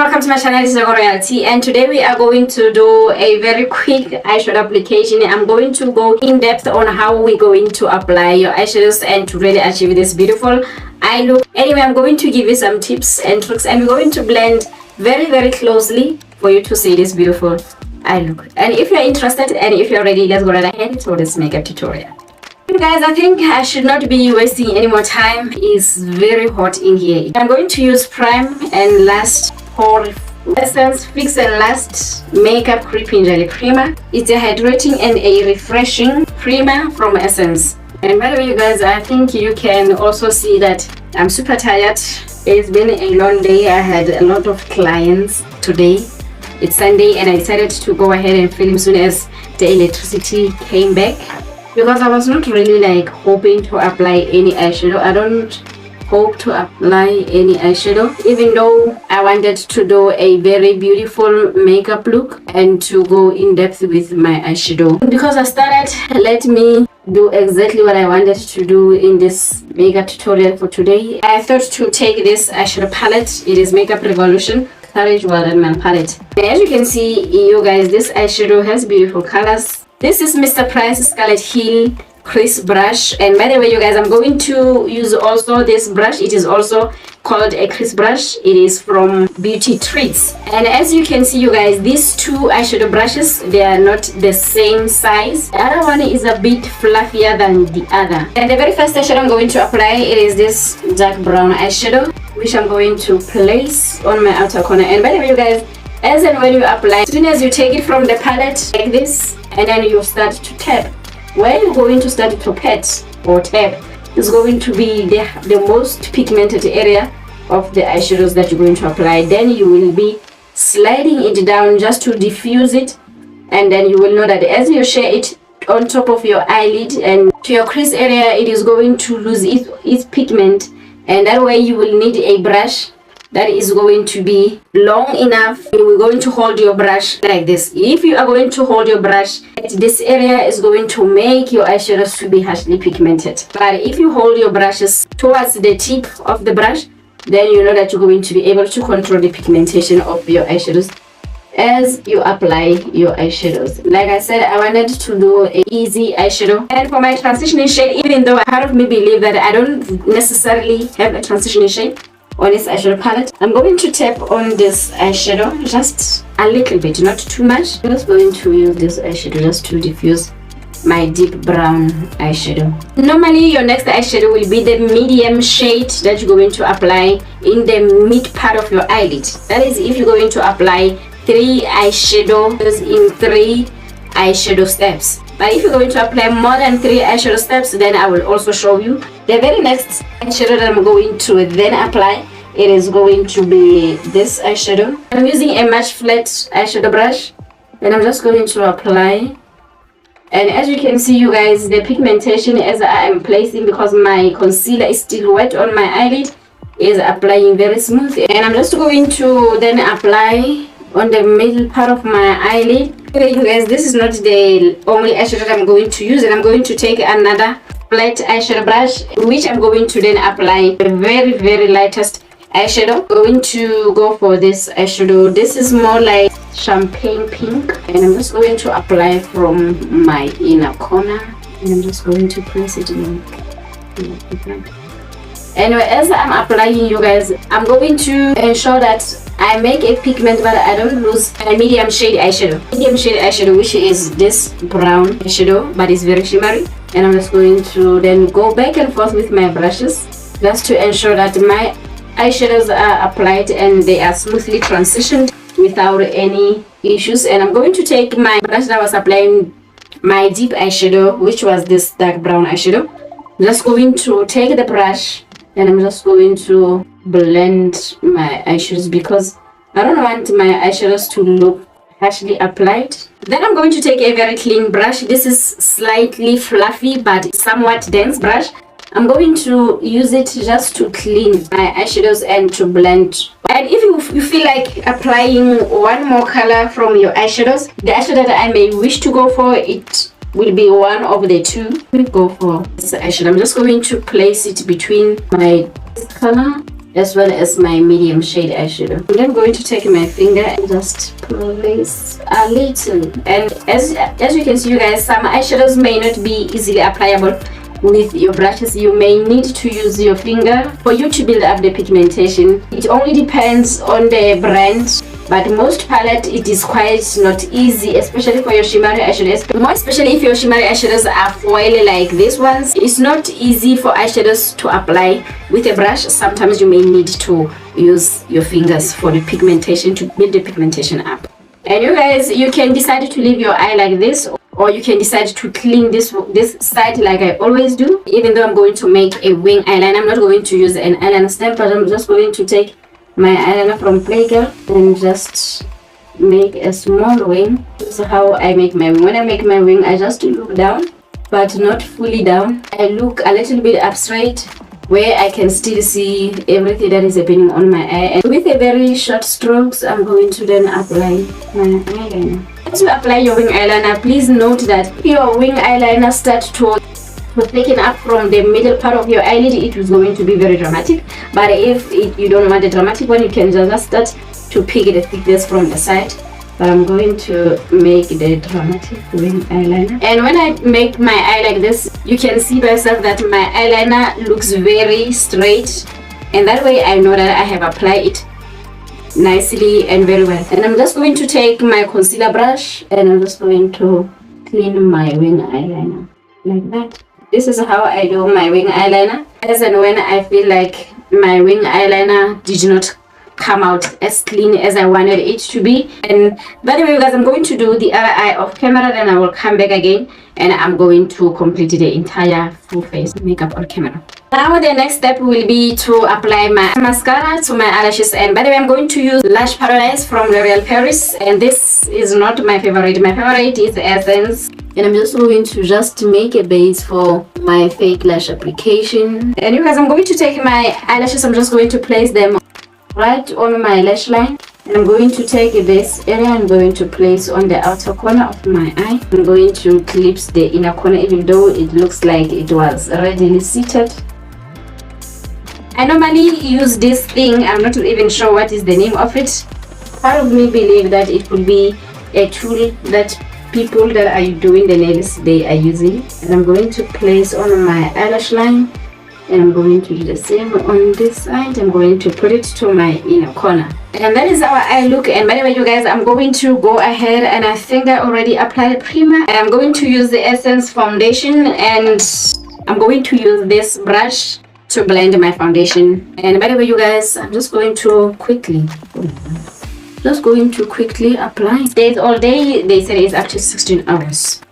welcome to my channel. This is Royalty, and today we are going to do a very quick eyeshadow application. I'm going to go in depth on how we're going to apply your eyeshadows and to really achieve this beautiful eye look. Anyway, I'm going to give you some tips and tricks, and we're going to blend very closely for you to see this beautiful eye look. And if you're interested and if you're ready, let's go right ahead for this makeup tutorial. Guys, I think I should not be wasting any more time. It's very hot in here. I'm going to use Prime and Last for Essence Fix and Last Makeup Creeping Jelly Primer. It's a hydrating and a refreshing primer from Essence. And by the way, you guys, I think you can also see that I'm super tired. It's been a long day. I had a lot of clients today. It's Sunday and I decided to go ahead and film as soon as the electricity came back, because I was not really hoping to apply any eyeshadow. I don't hope to apply any eyeshadow, even though I wanted to do a very beautiful makeup look and to go in depth with my eyeshadow. Because I started, let me do exactly what I wanted to do in this makeup tutorial for today. I thought to take this eyeshadow palette. It is Makeup Revolution Courage Watermelon palette. And as you can see, you guys, this eyeshadow has beautiful colors. This is Mr. Price Scarlet Hill Crease Brush, and by the way, you guys, I'm going to use also this brush. It is also called a crease brush. It is from Beauty Treats, and as you can see, you guys, these two eyeshadow brushes, they are not the same size. The other one is a bit fluffier than the other. And the very first eyeshadow I'm going to apply, it is this dark brown eyeshadow, which I'm going to place on my outer corner. And by the way, you guys, as and when you apply, as soon as you take it from the palette like this, and then you start to tap, where you're going to start to pat or tap is going to be the most pigmented area of the eyeshadows that you're going to apply. Then you will be sliding it down just to diffuse it, and then you will know that as you share it on top of your eyelid and to your crease area, it is going to lose its pigment, and that way you will need a brush that is going to be long enough. We're going to hold your brush like this. If you are going to hold your brush, this area is going to make your eyeshadows to be harshly pigmented. But if you hold your brushes towards the tip of the brush, then you know that you're going to be able to control the pigmentation of your eyeshadows as you apply your eyeshadows. Like I said, I wanted to do an easy eyeshadow. And for my transitioning shade, even though part of me believe that I don't necessarily have a transitioning shade on this eyeshadow palette, I'm going to tap on this eyeshadow just a little bit, not too much. I'm just going to use this eyeshadow just to diffuse my deep brown eyeshadow. Normally your next eyeshadow will be the medium shade that you're going to apply in the mid part of your eyelid. That is if you're going to apply 3 eyeshadows in 3 eyeshadow steps. But if you're going to apply more than 3 eyeshadow steps, then I will also show you. The very next eyeshadow that I'm going to then apply, it is going to be this eyeshadow. I'm using a much flat eyeshadow brush, and I'm just going to apply. And as you can see, you guys, the pigmentation as I am placing, because my concealer is still wet on my eyelid, is applying very smooth. And I'm just going to then apply on the middle part of my eyelid. Okay, you guys, this is not the only eyeshadow that I'm going to use, and I'm going to take another flat eyeshadow brush, which I'm going to then apply the very lightest eyeshadow. I'm going to go for this eyeshadow. This is more like champagne pink, and I'm just going to apply from my inner corner, and I'm just going to press it in. Anyway, as I'm applying, you guys, I'm going to ensure that I make a pigment but I don't lose a medium shade eyeshadow. Medium shade eyeshadow, which is this brown eyeshadow, but it's very shimmery. And I'm just going to then go back and forth with my brushes just to ensure that my eyeshadows are applied and they are smoothly transitioned without any issues. And I'm going to take my brush that was applying my deep eyeshadow, which was this dark brown eyeshadow. I'm just going to take the brush and I'm just going to blend my eyeshadows, because I don't want my eyeshadows to look harshly applied. Then I'm going to take a very clean brush. This is slightly fluffy but somewhat dense brush. I'm going to use it just to clean my eyeshadows and to blend. And if you feel like applying one more color from your eyeshadows, the eyeshadow that I may wish to go for, it will be one of the two. We go for this eyeshadow. I'm just going to place it between my color as well as my medium shade eyeshadow. And I'm going to take my finger and just place a little. And as you can see, you guys, some eyeshadows may not be easily applicable with your brushes. You may need to use your finger for you to build up the pigmentation. It only depends on the brand, but most palette it is quite not easy, especially for your shimmery eyeshadows. More especially if your shimmery eyeshadows are foily like these ones. It's not easy for eyeshadows to apply with a brush. Sometimes you may need to use your fingers for the pigmentation, to build the pigmentation up. And you guys, you can decide to leave your eye like this, or you can decide to clean this side like I always do. Even though I'm going to make a wing eyeliner, I'm not going to use an eyeliner stamp, but I'm just going to take my eyeliner from Playgirl and just make a small wing. This is how I make my wing. When I make my wing, I just look down, but not fully down. I look a little bit up straight, where I can still see everything that is happening on my eye. And with a very short strokes, I'm going to then apply my eyeliner. As you apply your wing eyeliner, please note that if your wing eyeliner starts to thicken up from the middle part of your eyelid, it is going to be very dramatic. But if you don't want a dramatic one, you can just start to pick the thickness from the side. But I'm going to make the dramatic wing eyeliner. And when I make my eye like this, you can see by yourself that my eyeliner looks very straight. And that way I know that I have applied it nicely and very well. And I'm just going to take my concealer brush and I'm just going to clean my wing eyeliner like that. This is how I do my wing eyeliner. As and when I feel like my wing eyeliner did not come out as clean as I wanted it to be. And by the way, you guys, I'm going to do the other eye off camera, then I will come back again and I'm going to complete the entire full face makeup on camera. Now the next step will be to apply my mascara to my eyelashes. And by the way, I'm going to use Lash Paradise from L'Oreal Paris, and this is not my favorite. My favorite is Essence. And I'm just going to just make a base for my fake lash application. And you guys, I'm going to take my eyelashes, I'm just going to place them right on my lash line. And I'm going to take this area, I'm going to place on the outer corner of my eye. I'm going to clip the inner corner, even though it looks like it was readily seated. I normally use this thing, I'm not even sure what is the name of it. Part of me believe that it could be a tool that people that are doing the nails, they are using. And I'm going to place on my eyelash line, and I'm going to do the same on this side. I'm going to put it to my inner corner, and that is how I look. And by the way, you guys, I'm going to go ahead, and I think I already applied primer, and I'm going to use the Essence foundation, and I'm going to use this brush to blend my foundation. And by the way, you guys, I'm just going to quickly apply. Stays all day. They said it's up to 16 hours.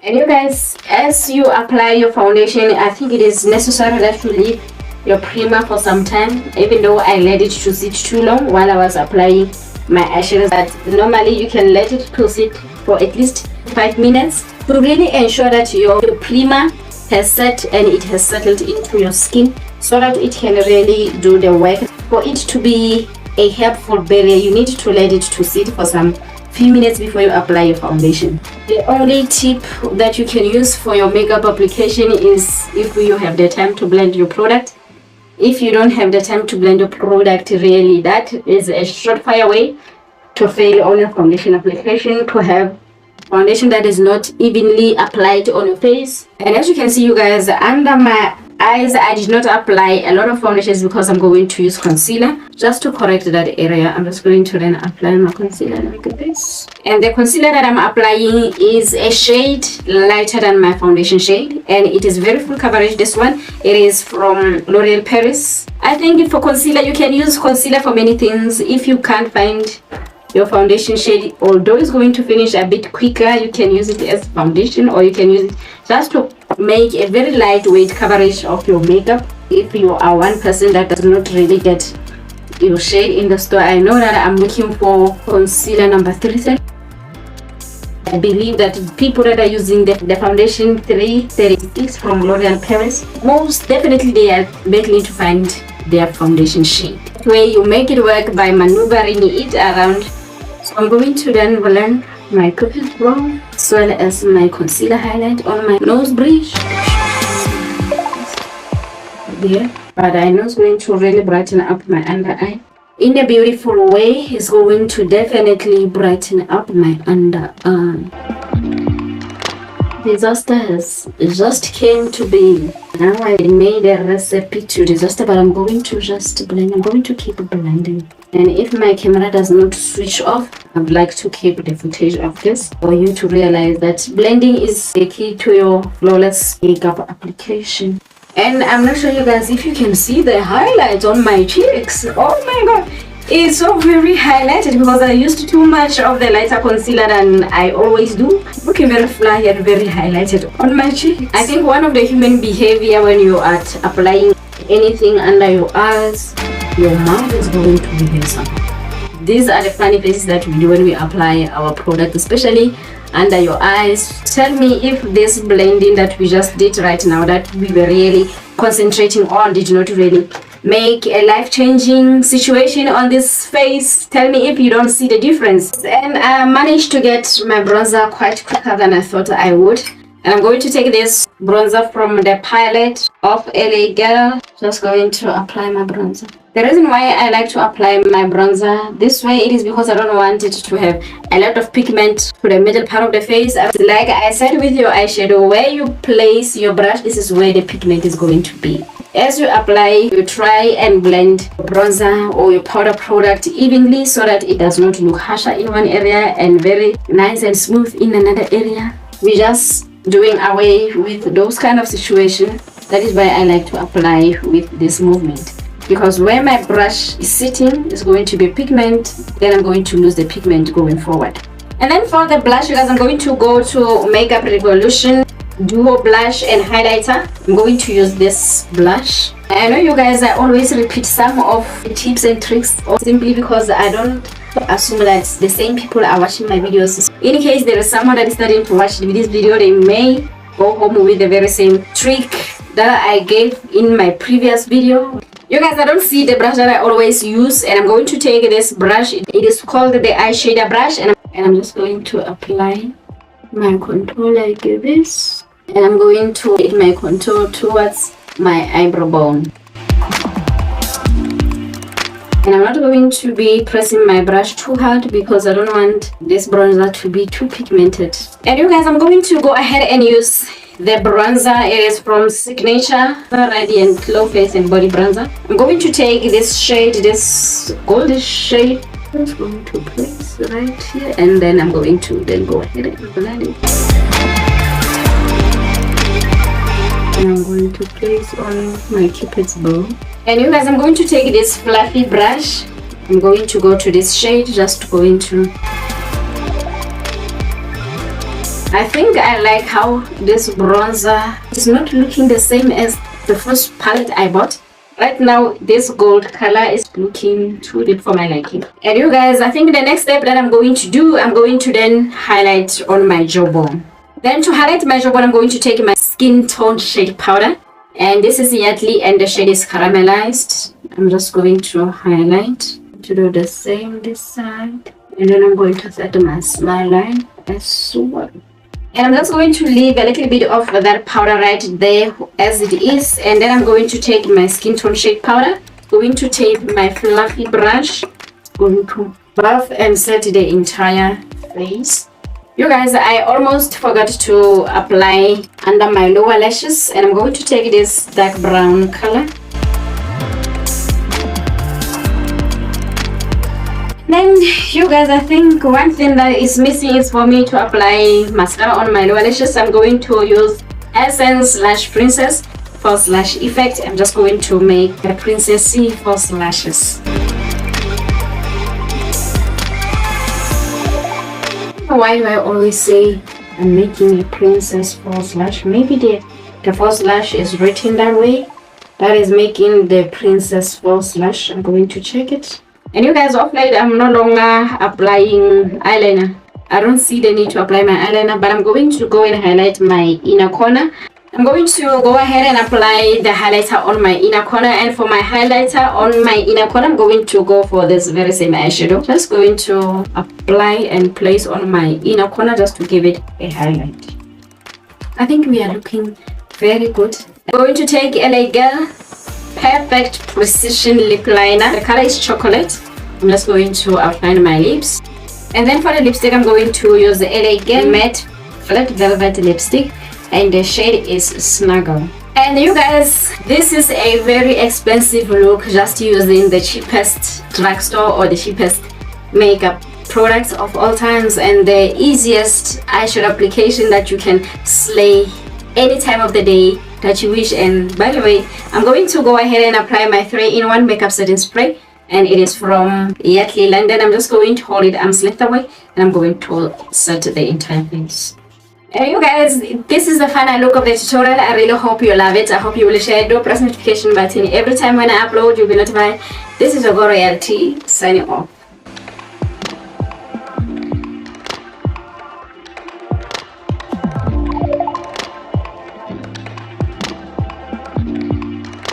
And you guys, as you apply your foundation, I think it is necessary that you leave your primer for some time, even though I let it to sit too long while I was applying my eyeshadows. But normally you can let it to sit for at least 5 minutes to really ensure that your primer has set and it has settled into your skin, so that it can really do the work. For it to be a helpful barrier, you need to let it to sit for some few minutes before you apply your foundation. The only tip that you can use for your makeup application is if you have the time to blend your product. If you don't have the time to blend your product, really, that is a surefire way to fail on your foundation application, to have foundation that is not evenly applied on your face. And as you can see, you guys, under my eyes I did not apply a lot of foundations because I'm going to use concealer just to correct that area. I'm just going to then apply my concealer like this. And the concealer that I'm applying is a shade lighter than my foundation shade, and it is very full coverage. This one, it is from L'Oreal Paris. I think for concealer, you can use concealer for many things. If you can't find your foundation shade, although it's going to finish a bit quicker, you can use it as foundation, or you can use it just to make a very lightweight coverage of your makeup. If you are one person that does not really get your shade in the store, I know that I'm looking for concealer number 330. I believe that people that are using the foundation 336 from L'Oreal Paris, most definitely they are battling to find their foundation shade. Where you make it work by maneuvering it around. So I'm going to then blend my pupil brown as well as my concealer highlight on my nose bridge here. But I know it's going to really brighten up my under eye in a beautiful way. It's going to definitely brighten up my under eye. Disaster has just came to be. Now I made a recipe to disaster, but I'm going to just blend. I'm going to keep blending. And if my camera does not switch off, I'd like to keep the footage of this for you to realize that blending is the key to your flawless makeup application. And I'm not sure you guys if you can see the highlights on my cheeks. Oh my god, it's so very highlighted because I used too much of the lighter concealer than I always do. Looking very fly and very highlighted on my cheeks. I think one of the human behavior when you are applying anything under your eyes, your mouth is going to be some. These are the funny places that we do when we apply our product, especially under your eyes. Tell me if this blending that we just did right now, that we were really concentrating on, did not really make a life-changing situation on this face. Tell me if you don't see the difference. And I managed to get my bronzer quite quicker than I thought I would. And I'm going to take this bronzer from the palette of LA Girl. Just going to apply my bronzer. The reason why I like to apply my bronzer this way, it is because I don't want it to have a lot of pigment to the middle part of the face. Like I said with your eyeshadow, where you place your brush, this is where the pigment is going to be. As you apply, you try and blend your bronzer or your powder product evenly so that it does not look harsher in one area and very nice and smooth in another area. We just doing away with those kind of situations. That is why I like to apply with this movement, because where my brush is sitting is going to be pigment, then I'm going to lose the pigment going forward. And then for the blush, you guys, I'm going to go to Makeup Revolution Duo Blush and Highlighter. I'm going to use this blush. I know you guys, I always repeat some of the tips and tricks simply because I don't assume that the same people are watching my videos. In case there is someone that is starting to watch this video, they may go home with the very same trick that I gave in my previous video. You guys, I don't see the brush that I always use, and I'm going to take this brush. It is called the eyeshadow brush, and I'm just going to apply my contour like this, and I'm going to take my contour towards my eyebrow bone. And I'm not going to be pressing my brush too hard because I don't want this bronzer to be too pigmented. And you guys, I'm going to go ahead and use the bronzer. It is from Signature Radiant Glow Face and Body Bronzer. I'm going to take this shade, this goldish shade. I'm just going to place right here, and then I'm going to then go ahead and blend it. And I'm going to place on my Cupid's bow. And you guys, I'm going to take this fluffy brush. I'm going to go to this shade, just going to... I think I like how this bronzer is not looking the same as the first palette I bought. Right now, this gold color is looking too deep for my liking. And you guys, I think the next step that I'm going to do, I'm going to then highlight on my jawbone. Then to highlight my jawbone, I'm going to take my skin tone shade powder. And this is Yardley and the shade is Caramelized. I'm just going to highlight to do the same this side. And then I'm going to set my smile line as well. And I'm just going to leave a little bit of that powder right there as it is. And then I'm going to take my skin tone shade powder. Going to take my fluffy brush. Going to buff and set the entire face. You guys, I almost forgot to apply under my lower lashes, and I'm going to take this dark brown color. Then you guys, I think one thing that is missing is for me to apply mascara on my lower lashes. I'm going to use Essence Lash Princess False Lash Effect. I'm just going to make a princessy false lashes. Why do I always say I'm making a princess false lash? Maybe the false lash is written that way. That is making the princess false lash. I'm going to check it. And you guys, off late, I'm no longer applying eyeliner. I don't see the need to apply my eyeliner, but I'm going to go and highlight my inner corner. I'm going to go ahead and apply the highlighter on my inner corner, and for my highlighter on my inner corner, I'm going to go for this very same eyeshadow. Just going to apply and place on my inner corner just to give it a highlight. I think we are looking very good. I'm going to take LA Girl Perfect Precision Lip Liner. The color is chocolate. I'm just going to outline my lips. And then for the lipstick, I'm going to use the LA Girl Matte Flat Velvet Lipstick. And the shade is Snuggle. And you guys, this is a very expensive look, just using the cheapest drugstore or the cheapest makeup products of all times, and the easiest eyeshadow application that you can slay any time of the day that you wish. And by the way, I'm going to go ahead and apply my 3-in-1 makeup setting spray, and it is from Yardley London. I'm just going to hold it arm's length away, and I'm going to set the entire face. And you guys, this is the final look of the tutorial. I really hope you love it. I hope you will share. Do press notification button every time when I upload, you'll be notified. This is your Go Royalty signing off.